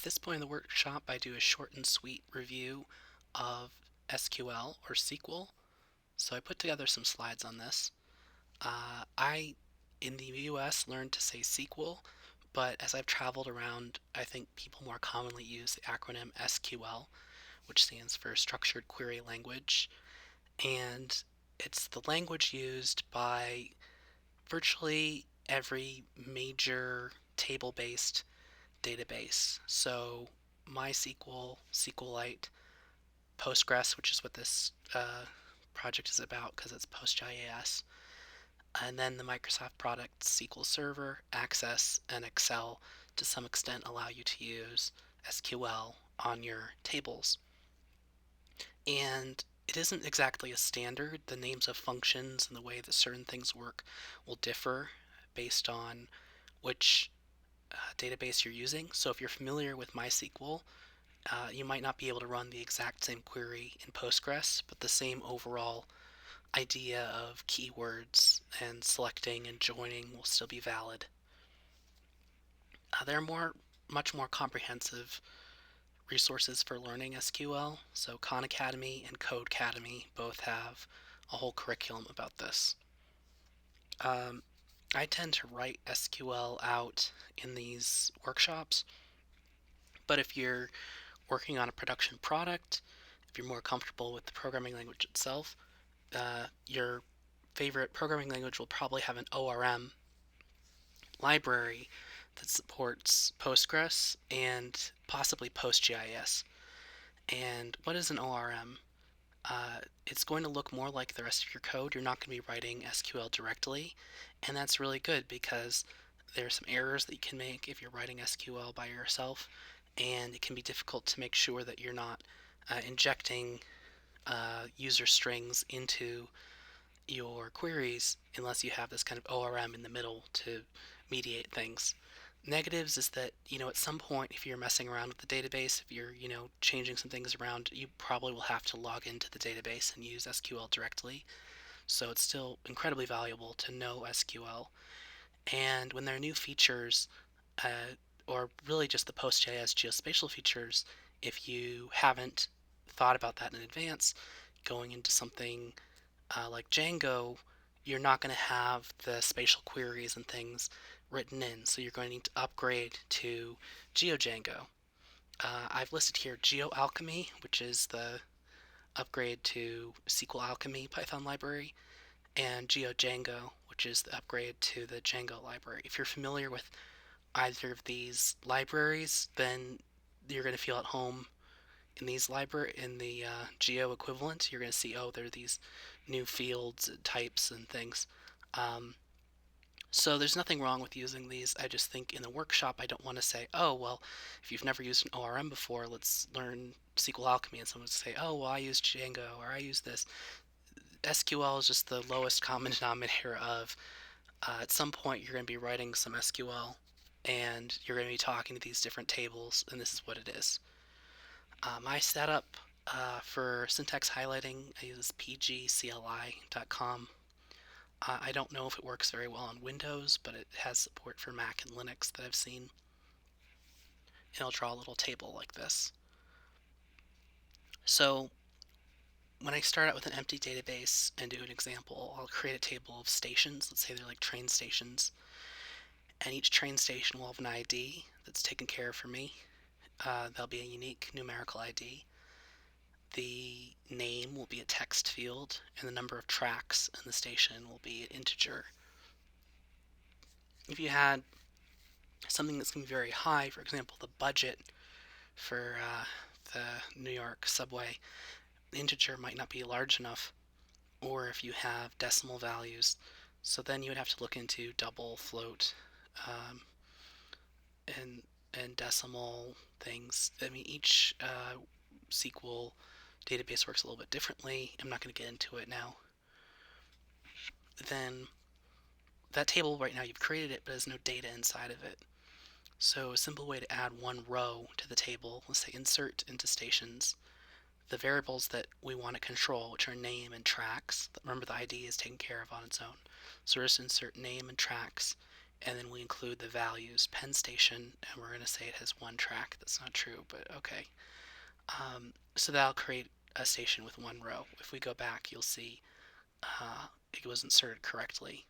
this point in the workshop, I do a short and sweet review of SQL or SQL. So I put together some slides on this. I, in the US, learned to say SQL, but as I've traveled around, I think people more commonly use the acronym SQL, which stands for Structured Query Language. And it's the language used by virtually every major table-based database. So MySQL, SQLite, Postgres, which is what this project is about because it's PostGIS, and then the Microsoft products SQL Server, Access, and Excel to some extent allow you to use SQL on your tables. And it isn't exactly a standard. The names of functions and the way that certain things work will differ based on which database you're using. So if you're familiar with MySQL, you might not be able to run the exact same query in Postgres, but the same overall idea of keywords and selecting and joining will still be valid. There are much more comprehensive resources for learning SQL. So Khan Academy and Codecademy both have a whole curriculum about this. I tend to write SQL out in these workshops, but if you're working on a production product, if you're more comfortable with the programming language itself, your favorite programming language will probably have an ORM library that supports Postgres and possibly PostGIS. And what is an ORM? It's going to look more like the rest of your code. You're not going to be writing SQL directly, and that's really good because there are some errors that you can make if you're writing SQL by yourself, and it can be difficult to make sure that you're not injecting user strings into your queries unless you have this kind of ORM in the middle to mediate things. Negatives is that, at some point, if you're messing around with the database, if you're, changing some things around, you probably will have to log into the database and use SQL directly. So it's still incredibly valuable to know SQL. And when there are new features, or really just the PostGIS geospatial features, if you haven't thought about that in advance, going into something like Django, you're not going to have the spatial queries and things written in, so you're going to need to upgrade to GeoDjango. I've listed here GeoAlchemy, which is the upgrade to SQL Alchemy Python library, and GeoDjango, which is the upgrade to the Django library. If you're familiar with either of these libraries, then you're going to feel at home in the Geo equivalent. You're going to see, oh, there are these new fields, types, and things. So there's nothing wrong with using these. I just think in the workshop I don't want to say, oh, well, if you've never used an ORM before, let's learn SQL Alchemy, and someone would say, oh, well, I use Django, or I use this. SQL is just the lowest common denominator of at some point you're going to be writing some SQL, and you're going to be talking to these different tables, and this is what it is. My setup for syntax highlighting, I use pgcli.com. I don't know if it works very well on Windows, but it has support for Mac and Linux that I've seen. And I'll draw a little table like this. So when I start out with an empty database and do an example, I'll create a table of stations. Let's say they're like train stations. And each train station will have an ID that's taken care of for me. There'll be a unique numerical ID. The name will be a text field, and the number of tracks in the station will be an integer. If you had something that's going to be very high, for example, the budget for the New York subway, the integer might not be large enough, or if you have decimal values, so then you would have to look into double, float, and decimal things. I mean, each SQL database works a little bit differently. I'm not going to get into it now. Then that table right now, you've created it, but there's no data inside of it. So a simple way to add one row to the table, let's say insert into stations, the variables that we want to control, which are name and tracks. Remember, the ID is taken care of on its own. So we're just insert name and tracks and then we include the values Penn Station, and we're going to say it has one track. That's not true, but okay. So that'll create a station with one row. If we go back, you'll see it was inserted correctly.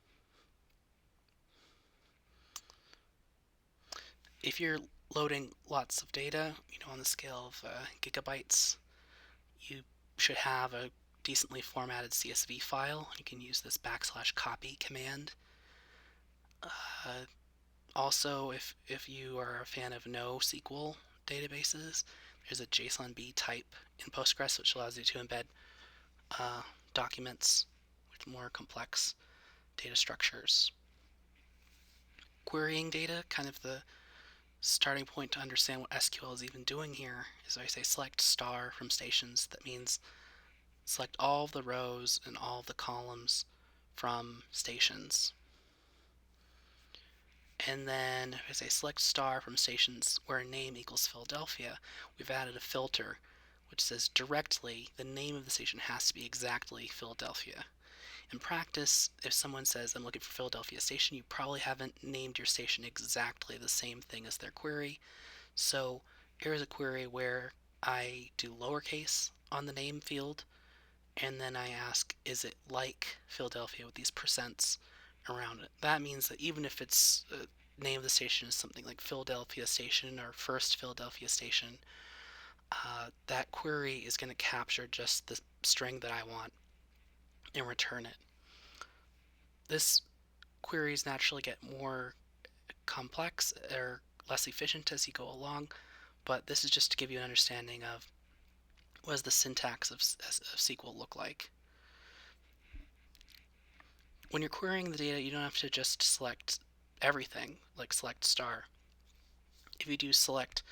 If you're loading lots of data, on the scale of gigabytes, you should have a decently formatted CSV file. You can use this \copy command. Also, if you are a fan of NoSQL databases, there's a JSONB type in Postgres which allows you to embed documents with more complex data structures. Querying data, kind of the starting point to understand what SQL is even doing here, is I say select star from stations. That means select all of the rows and all of the columns from stations. And then if I say select star from stations where name equals Philadelphia, we've added a filter which says directly the name of the station has to be exactly Philadelphia. In practice, if someone says, I'm looking for Philadelphia station, you probably haven't named your station exactly the same thing as their query. So here's a query where I do lowercase on the name field, and then I ask, is it like Philadelphia with these percents around it? That means that even if its name of the station is something like Philadelphia Station or First Philadelphia Station, that query is going to capture just the string that I want and return it. This queries naturally get more complex or less efficient as you go along, but this is just to give you an understanding of what does the syntax of SQL look like. When you're querying the data, you don't have to just select everything, like select star. If you do select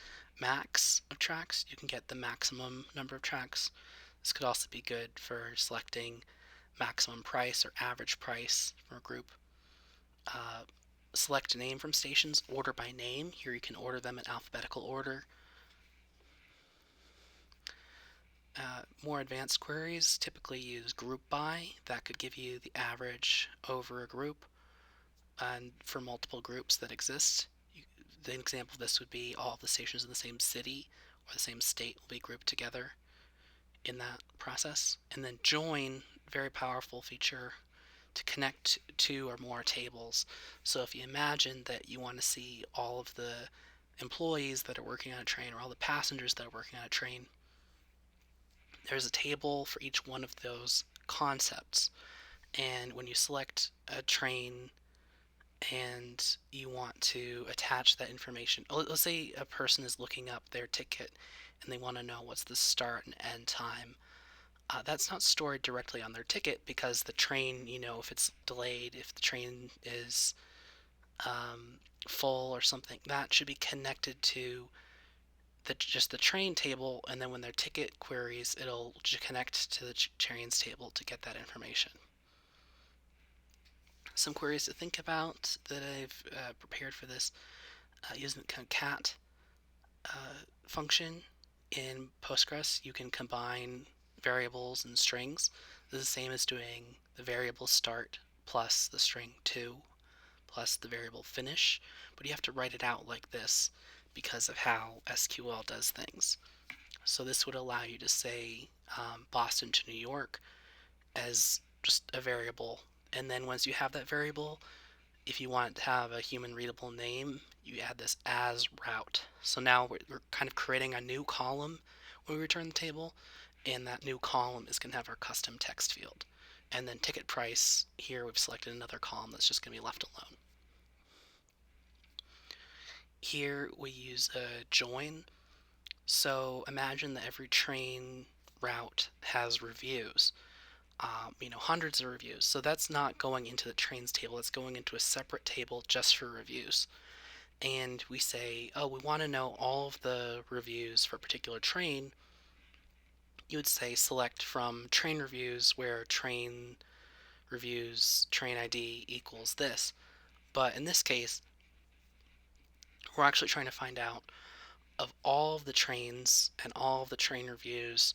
max of tracks, you can get the maximum number of tracks. This could also be good for selecting maximum price or average price for a group. Select name from stations, order by name. Here you can order them in alphabetical order. More advanced queries typically use group by. That could give you the average over a group, and for multiple groups that exist. The example of this would be all of the stations in the same city or the same state will be grouped together in that process. And then join, very powerful feature to connect two or more tables. So if you imagine that you want to see all of the employees that are working on a train or all the passengers that are working on a train, there's a table for each one of those concepts. And when you select a train and you want to attach that information, let's say a person is looking up their ticket and they want to know what's the start and end time. That's not stored directly on their ticket because the train, if it's delayed, if the train is full or something, that should be connected to just the train table, and then when their ticket queries, it'll connect to the trains table to get that information. Some queries to think about that I've prepared for this, using the concat function in Postgres, you can combine variables and strings. This is the same as doing the variable start plus the string to plus the variable finish, but you have to write it out like this because of how SQL does things. So this would allow you to say Boston to New York as just a variable, and then once you have that variable, if you want to have a human readable name, you add this as route. So now we're kind of creating a new column when we return the table, and that new column is going to have our custom text field. And then ticket price, here we've selected another column that's just going to be left alone. Here we use a join. So imagine that every train route has reviews. Hundreds of reviews. So that's not going into the trains table, it's going into a separate table just for reviews. And we say, oh, we want to know all of the reviews for a particular train. You would say select from train reviews where train reviews train ID equals this. But in this case, we're actually trying to find out of all of the trains and all of the train reviews,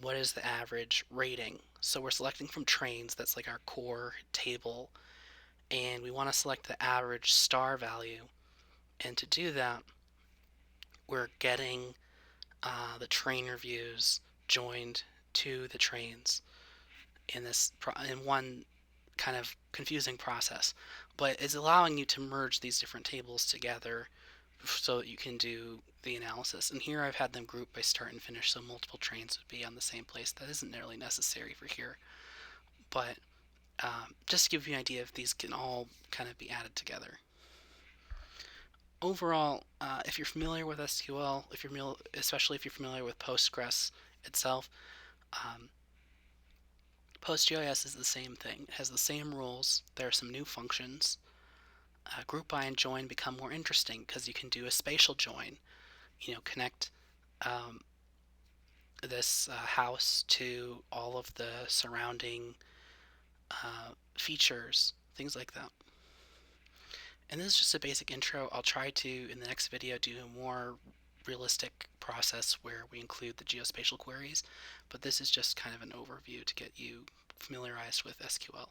what is the average rating? So we're selecting from trains, that's like our core table, and we want to select the average star value. And to do that, we're getting the trainer views joined to the trains in one kind of confusing process, but it's allowing you to merge these different tables together so that you can do the analysis. And here I've had them grouped by start and finish, so multiple trains would be on the same place. That isn't nearly necessary for here, but just to give you an idea if these can all kind of be added together. Overall, if you're familiar with SQL, especially if you're familiar with Postgres itself, um, PostGIS is the same thing. It has the same rules. There are some new functions. Group by and join become more interesting because you can do a spatial join. Connect um, this house to all of the surrounding features, things like that. And this is just a basic intro. I'll try to, in the next video, do a more realistic process where we include the geospatial queries, but this is just kind of an overview to get you familiarized with SQL.